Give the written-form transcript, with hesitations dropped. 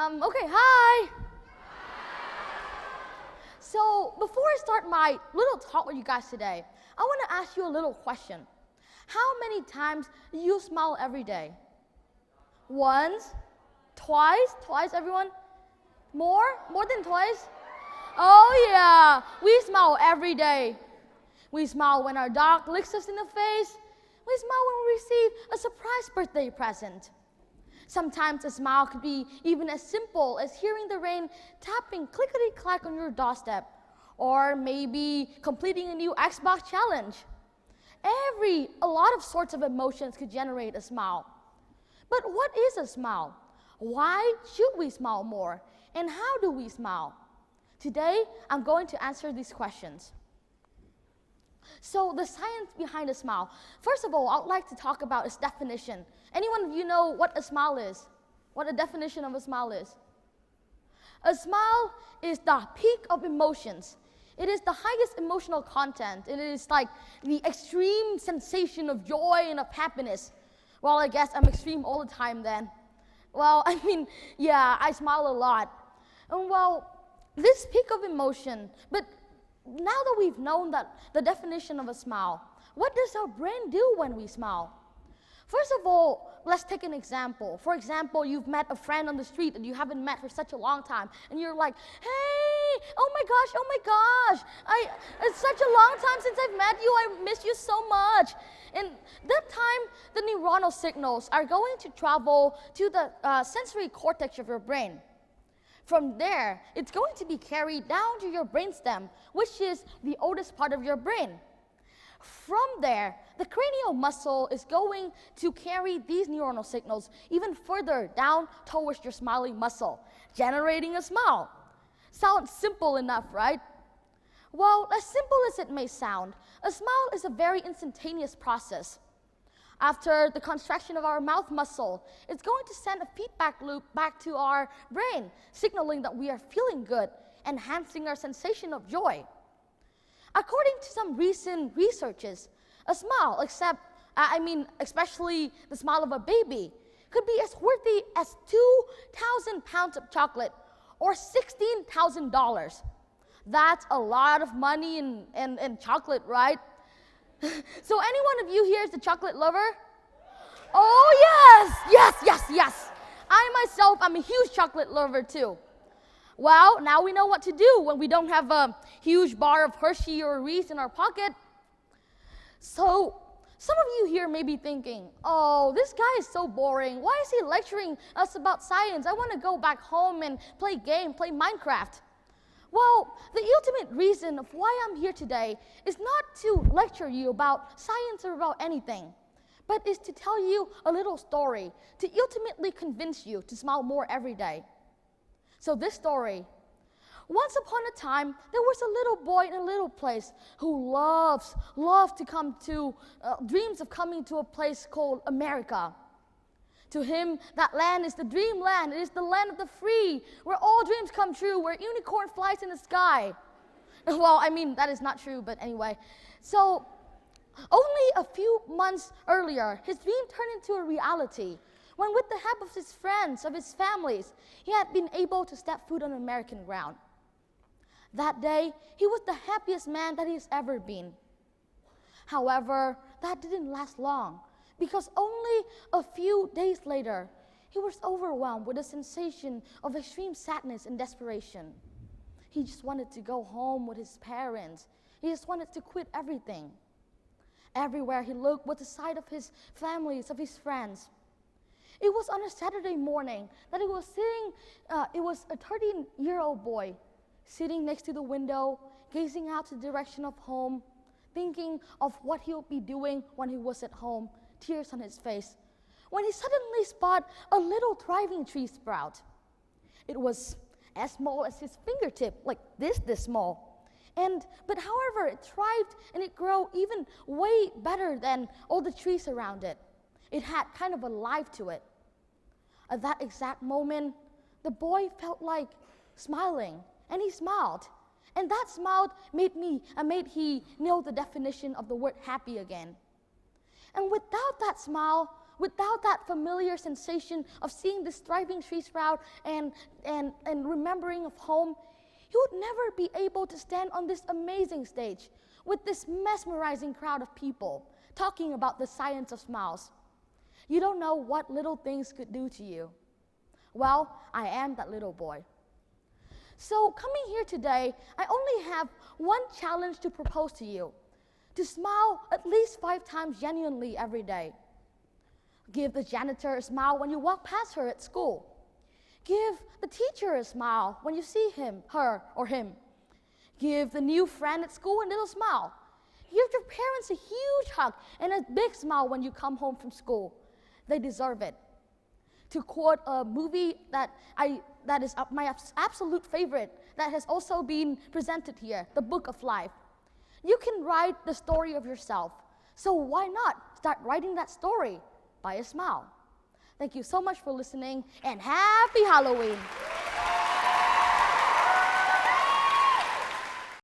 Okay, hi. So before I start my little talk with you guys today, I want to ask you a little question. How many times do you smile every day? Once? Twice? Twice, everyone? More? More than twice? Oh yeah, we smile every day. We smile when our dog licks us in the face. We smile when we receive a surprise birthday present. Sometimes a smile could be even as simple as hearing the rain tapping clickety-clack on your doorstep, or maybe completing a new Xbox challenge. A lot of sorts of emotions could generate a smile. But what is a smile? Why should we smile more? And how do we smile? Today, I'm going to answer these questions. So the science behind a smile. First of all, I would like to talk about its definition. Anyone of you know what a smile is? What a definition of a smile is? A smile is the peak of emotions. It is the highest emotional content. It is like the extreme sensation of joy and of happiness. Well, I guess I'm extreme all the time then. Well, I mean, yeah, I smile a lot. And well, this peak of emotion, but now that we've known that the definition of a smile, what does our brain do when we smile? First of all, let's take an example. For example, you've met a friend on the street that you haven't met for such a long time, and you're like, hey, oh my gosh, it's such a long time since I've met you, I miss you so much. And that time, the neuronal signals are going to travel to the sensory cortex of your brain. From there, it's going to be carried down to your brainstem, which is the oldest part of your brain. From there, the cranial muscle is going to carry these neuronal signals even further down towards your smiling muscle, generating a smile. Sounds simple enough, right? Well, as simple as it may sound, a smile is a very instantaneous process. After the contraction of our mouth muscle, it's going to send a feedback loop back to our brain, signaling that we are feeling good, enhancing our sensation of joy. According to some recent researches, a smile, especially the smile of a baby, could be as worthy as 2,000 pounds of chocolate or $16,000. That's a lot of money in chocolate, right? So any one of you here is a chocolate lover? Oh yes. I myself, I'm a huge chocolate lover too. Well, now we know what to do when we don't have a huge bar of Hershey or Reese in our pocket. So some of you here may be thinking, oh, this guy is so boring. Why is he lecturing us about science? I want to go back home and play Minecraft. Well, the ultimate reason of why I'm here today is not to lecture you about science or about anything, but is to tell you a little story to ultimately convince you to smile more every day. So this story, once upon a time, there was a little boy in a little place who loved to come to, dreams of coming to a place called America. To him, that land is the dreamland. It is the land of the free, where all dreams come true, where unicorn flies in the sky. Well, I mean, that is not true, but anyway. So, only a few months earlier, his dream turned into a reality, when with the help of his friends, of his families, he had been able to step foot on American ground. That day, he was the happiest man that he's ever been. However, that didn't last long, because only a few days later, he was overwhelmed with a sensation of extreme sadness and desperation. He just wanted to go home with his parents. He just wanted to quit everything. Everywhere he looked was the sight of his families, of his friends. It was on a Saturday morning that it was a 13-year-old boy sitting next to the window, gazing out to the direction of home, thinking of what he would be doing when he was at home, tears on his face, when he suddenly spotted a little thriving tree sprout. It was as small as his fingertip, like this small. But however, it thrived and it grew even way better than all the trees around it. It had kind of a life to it. At that exact moment, the boy felt like smiling, and he smiled. And that smile made he know the definition of the word happy again. And without that smile, without that familiar sensation of seeing this thriving tree sprout and remembering of home, you would never be able to stand on this amazing stage with this mesmerizing crowd of people talking about the science of smiles. You don't know what little things could do to you. Well, I am that little boy. So coming here today, I only have one challenge to propose to you: to smile at least 5 times genuinely every day. Give the janitor a smile when you walk past her at school. Give the teacher a smile when you see him, her, or him. Give the new friend at school a little smile. Give your parents a huge hug and a big smile when you come home from school. They deserve it. To quote a movie that is my absolute favorite, that has also been presented here, The Book of Life. You can write the story of yourself. So why not start writing that story by a smile? Thank you so much for listening, and happy Halloween!